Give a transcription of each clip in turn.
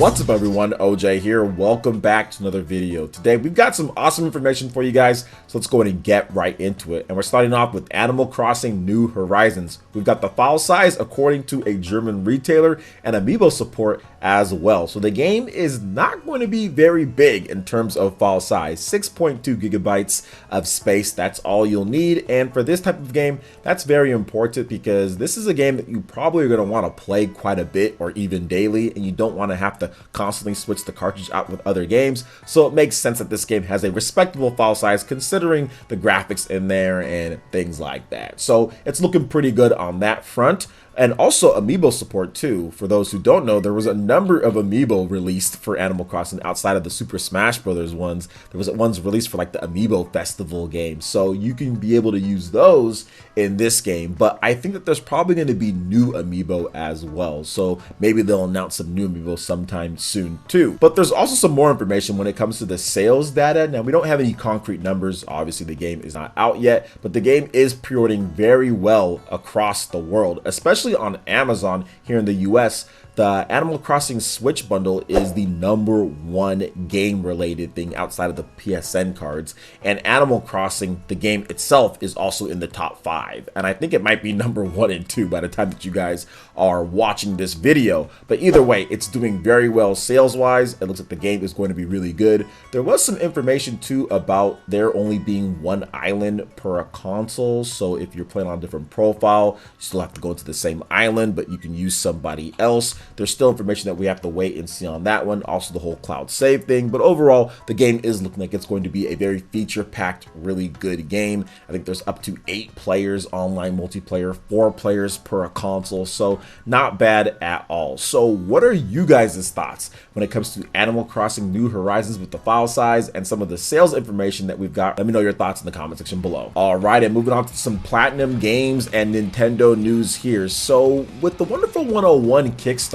What's up everyone, OJ here. Welcome back to another video. Today we've got some awesome information for you guys, so let's go ahead and get right into it. And we're starting off with Animal Crossing New Horizons. We've got the file size according to a German retailer and amiibo support as well. So the game is not going to be very big in terms of file size. 6.2 gigabytes of space, that's all you'll need. And for this type of game, that's very important because this is a game that you probably are going to want to play quite a bit or even daily, and you don't want to have to constantly switch the cartridge out with other games. So it makes sense that this game has a respectable file size considering the graphics in there and things like that. So it's looking pretty good on that front. And also amiibo support too. For those who don't know, there was a number of amiibo released for Animal Crossing outside of the Super Smash Bros. Ones. There was ones released for like the Amiibo Festival game. So you can be able to use those in this game. But I think that there's probably going to be new amiibo as well. So maybe they'll announce some new amiibo sometime soon too. But there's also some more information when it comes to the sales data. Now we don't have any concrete numbers. Obviously the game is not out yet, but the game is pre-ordering very well across the world, especially on Amazon here in the US. The Animal Crossing Switch bundle is the #1 game related thing outside of the PSN cards, and Animal Crossing, the game itself, is also in the top 5, and I think it might be #1 and 2 by the time that you guys are watching this video. But either way, it's doing very well sales wise. It looks like the game is going to be really good. There was some information too about there only being one island per console, so if you're playing on a different profile, you still have to go to the same island, but you can use somebody else. There's still information that we have to wait and see on that one. Also the whole cloud save thing, but overall the game is looking like it's going to be a very feature-packed, really good game. I think there's up to 8 players online multiplayer, 4 players per console, so not bad at all. So what are you guys' thoughts when it comes to Animal Crossing New Horizons with the file size and some of the sales information that we've got? Let me know your thoughts in the comment section below. All right, and moving on to some Platinum Games and Nintendo news here. So with the Wonderful 101 Kickstarter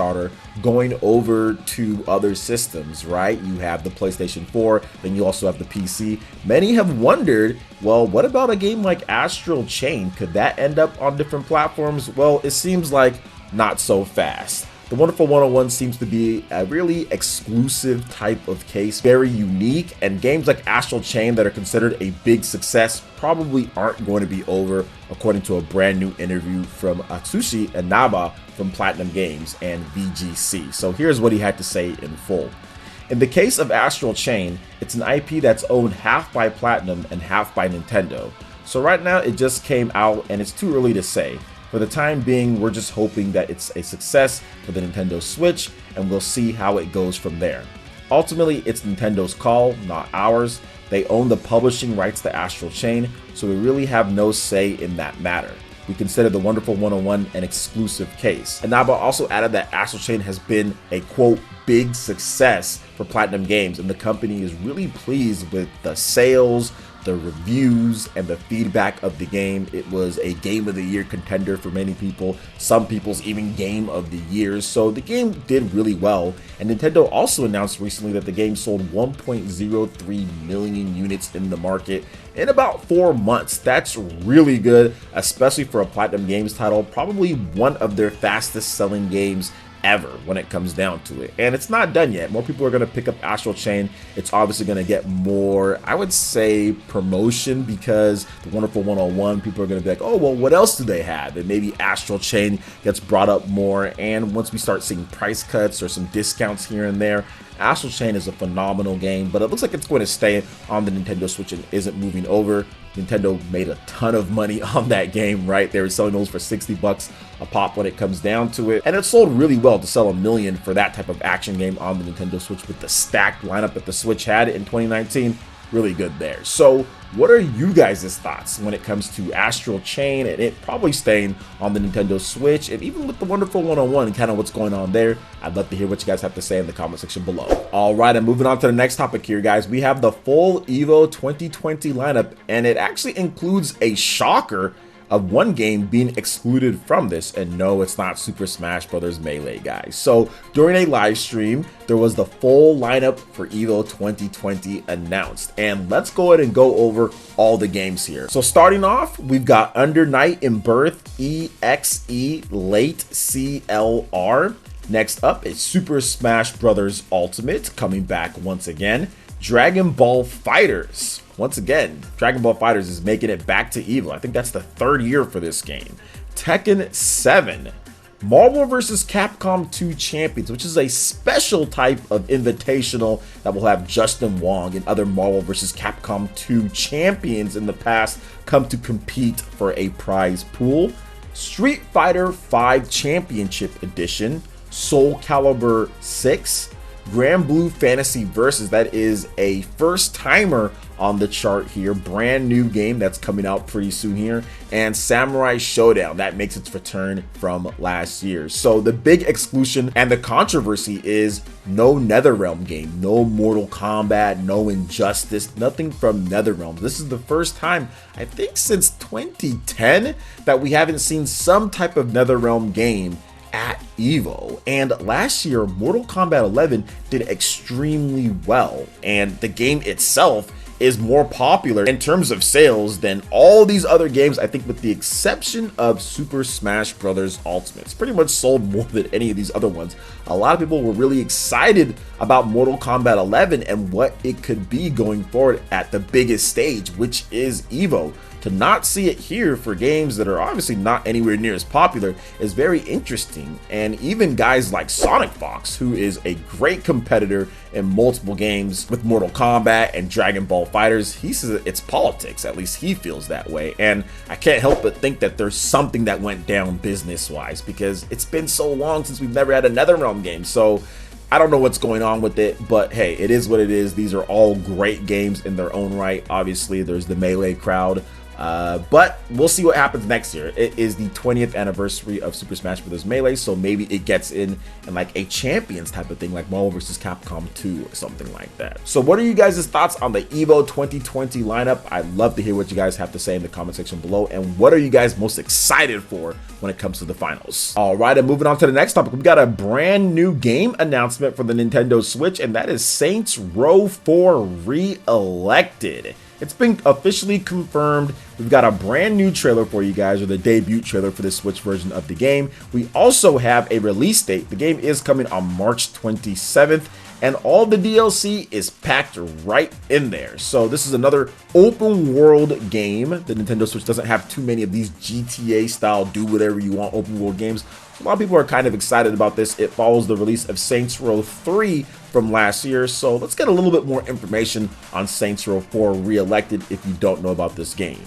going over to other systems, right? You have the PlayStation 4, then you also have the PC. Many have wondered, well, what about a game like Astral Chain? Could that end up on different platforms? Well, it seems like not so fast. The Wonderful 101 seems to be a really exclusive type of case, very unique, and games like Astral Chain that are considered a big success probably aren't going to be over, according to a brand new interview from Atsushi Inaba from Platinum Games and VGC. So here's what he had to say in full. In the case of Astral Chain, it's an IP that's owned half by Platinum and half by Nintendo. So right now it just came out and it's too early to say. For the time being, we're just hoping that it's a success for the Nintendo Switch, and we'll see how it goes from there. Ultimately, it's Nintendo's call, not ours. They own the publishing rights to Astral Chain, so we really have no say in that matter. We consider the Wonderful 101 an exclusive case. Inaba also added that Astral Chain has been a, quote, big success for Platinum Games, and the company is really pleased with the sales, the reviews, and the feedback of the game. It was a Game of the Year contender for many people, some people's even Game of the Year, so the game did really well. And Nintendo also announced recently that the game sold 1.03 million units in the market in about 4 months. That's really good, especially for a Platinum Games title, probably one of their fastest selling games ever when it comes down to it. And it's not done yet. More people are going to pick up Astral Chain. It's obviously going to get more, I would say, promotion, because the Wonderful 101, people are going to be like, oh, well, what else do they have? And maybe Astral Chain gets brought up more. And once we start seeing price cuts or some discounts here and there, Astral Chain is a phenomenal game, but it looks like it's going to stay on the Nintendo Switch and isn't moving over. Nintendo made a ton of money on that game, right? They were selling those for 60 bucks a pop when it comes down to it. And it sold really well to sell $1 million for that type of action game on the Nintendo Switch with the stacked lineup that the Switch had in 2019. Really good there. So what are you guys' thoughts when it comes to Astral Chain and it probably staying on the Nintendo Switch, and even with the Wonderful 101 and kind of what's going on there? I'd love to hear what you guys have to say in the comment section below. All right, and moving on to the next topic here, guys. We have the full EVO 2020 lineup, and it actually includes a shocker of one game being excluded from this, and no, it's not Super Smash Bros. Melee, guys. So during a live stream, there was the full lineup for EVO 2020 announced, and let's go ahead and go over all the games here. So starting off, we've got Under Night in Birth EXE Late CLR. Next up is Super Smash Bros. Ultimate, coming back once again. Dragon Ball FighterZ. Once again, Dragon Ball FighterZ is making it back to EVO. I think that's the 3rd year for this game. Tekken 7. Marvel vs. Capcom 2 Champions, which is a special type of invitational that will have Justin Wong and other Marvel vs. Capcom 2 champions in the past come to compete for a prize pool. Street Fighter V Championship Edition, Soul Calibur 6, Grand Blue Fantasy Versus, that is a first timer on the chart here, brand new game that's coming out pretty soon here, and Samurai Showdown, that makes its return from last year. So the big exclusion and the controversy is no NetherRealm game, no Mortal Kombat, no Injustice, nothing from NetherRealm. This is the first time, I think since 2010, that we haven't seen some type of NetherRealm game at EVO. And last year, Mortal Kombat 11 did extremely well, and the game itself is more popular in terms of sales than all these other games, I think with the exception of Super Smash Bros. Ultimate. It's pretty much sold more than any of these other ones. A lot of people were really excited about Mortal Kombat 11 and what it could be going forward at the biggest stage, which is EVO. To not see it here for games that are obviously not anywhere near as popular is very interesting. And even guys like Sonic Fox, who is a great competitor in multiple games with Mortal Kombat and Dragon Ball FighterZ, he says it's politics, at least he feels that way. And I can't help but think that there's something that went down business-wise, because it's been so long since we've never had a NetherRealm game. So I don't know what's going on with it, but hey, it is what it is. These are all great games in their own right. Obviously, there's the Melee crowd. But we'll see what happens next year. It is the 20th anniversary of Super Smash Bros. Melee, so maybe it gets in like a Champions type of thing, like Marvel vs. Capcom 2 or something like that. So what are you guys' thoughts on the EVO 2020 lineup? I'd love to hear what you guys have to say in the comment section below, and what are you guys most excited for when it comes to the finals? All right, and moving on to the next topic, we've got a brand new game announcement for the Nintendo Switch, and that is Saints Row 4 Re-Elected. It's been officially confirmed. We've got a brand new trailer for you guys, or the debut trailer for the Switch version of the game. We also have a release date. The game is coming on March 27th, and all the DLC is packed right in there. So this is another open world game. The Nintendo Switch doesn't have too many of these GTA style do whatever you want open world games. A lot of people are kind of excited about this. It follows the release of Saints Row 3 from last year, so let's get a little bit more information on Saints Row 4 Re-Elected if you don't know about this game.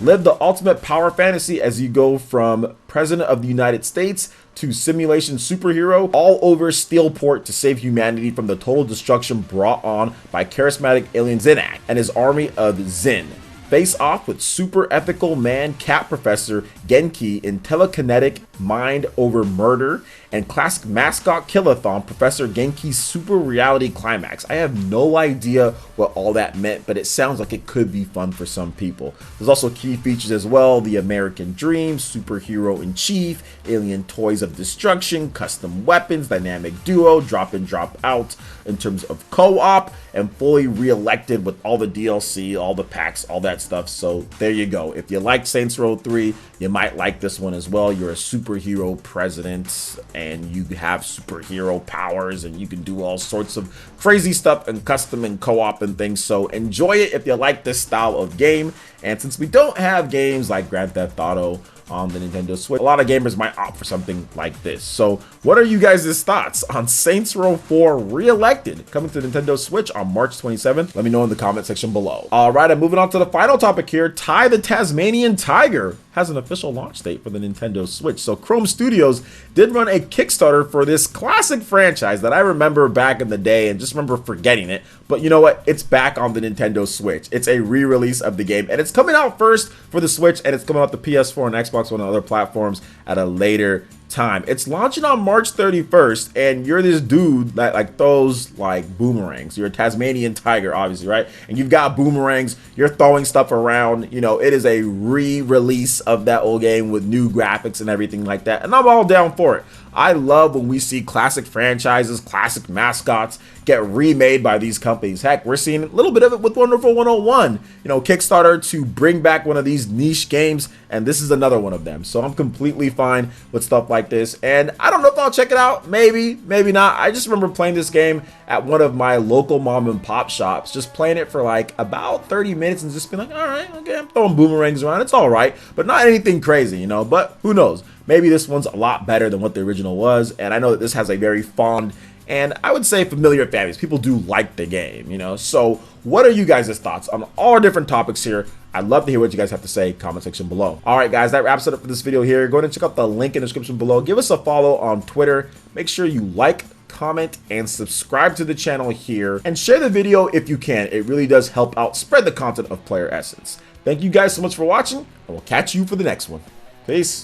Live the ultimate power fantasy as you go from President of the United States to simulation superhero all over Steelport to save humanity from the total destruction brought on by charismatic alien Zinnak and his army of Zin. Face off with super ethical man cat professor Genki in telekinetic mind over murder and classic mascot killathon Professor Genki's super reality climax. I have no idea what all that meant, but it sounds like it could be fun for some people. There's also key features as well: the American Dream, superhero in chief, alien toys of destruction, custom weapons, dynamic duo, drop in drop out in terms of co-op, and fully re-elected with all the DLC, all the packs, all that stuff. So there you go. If you liked Saints Row 3, you might like this one as well. You're a superhero president and you have superhero powers and you can do all sorts of crazy stuff and custom and co-op and things. So enjoy it if you like this style of game. And since we don't have games like Grand Theft Auto on the Nintendo Switch, a lot of gamers might opt for something like this. So what are you guys' thoughts on Saints Row 4 Re-Elected coming to Nintendo Switch on March 27th? Let me know in the comment section below. All right, and moving on to the final topic here. Ty the Tasmanian Tiger has an official launch date for the Nintendo Switch. So Chrome Studios did run a Kickstarter for this classic franchise that I remember back in the day and just remember forgetting it. But you know what? It's back on the Nintendo Switch. It's a re-release of the game, and it's coming out first for the Switch, and it's coming out the PS4 and Xbox One and other platforms at a later time. It's launching on March 31st, and you're this dude that like throws like boomerangs. You're a Tasmanian tiger, obviously, right? And you've got boomerangs. You're throwing stuff around. You know, it is a re-release of that old game with new graphics and everything like that, and I'm all down for it. I love when we see classic franchises, classic mascots get remade by these companies. Heck, we're seeing a little bit of it with Wonderful 101, you know, Kickstarter to bring back one of these niche games, and this is another one of them. So I'm completely fine with stuff like this, and I don't know if I'll check it out. Maybe, maybe not. I just remember playing this game at one of my local mom and pop shops, just playing it for like about 30 minutes and just being like, all right, okay, I'm throwing boomerangs around. It's all right, but not anything crazy, you know, but who knows? Maybe this one's a lot better than what the original was, and I know that this has a very fond and I would say familiar families. People do like the game, you know. So what are you guys' thoughts on all our different topics here? I'd love to hear what you guys have to say. Comment section below. All right, guys, that wraps it up for this video here. Go ahead and check out the link in the description below. Give us a follow on Twitter. Make sure you like, comment, and subscribe to the channel here. And share the video if you can. It really does help out spread the content of PlayerEssence. Thank you guys so much for watching, and we'll catch you for the next one. Peace.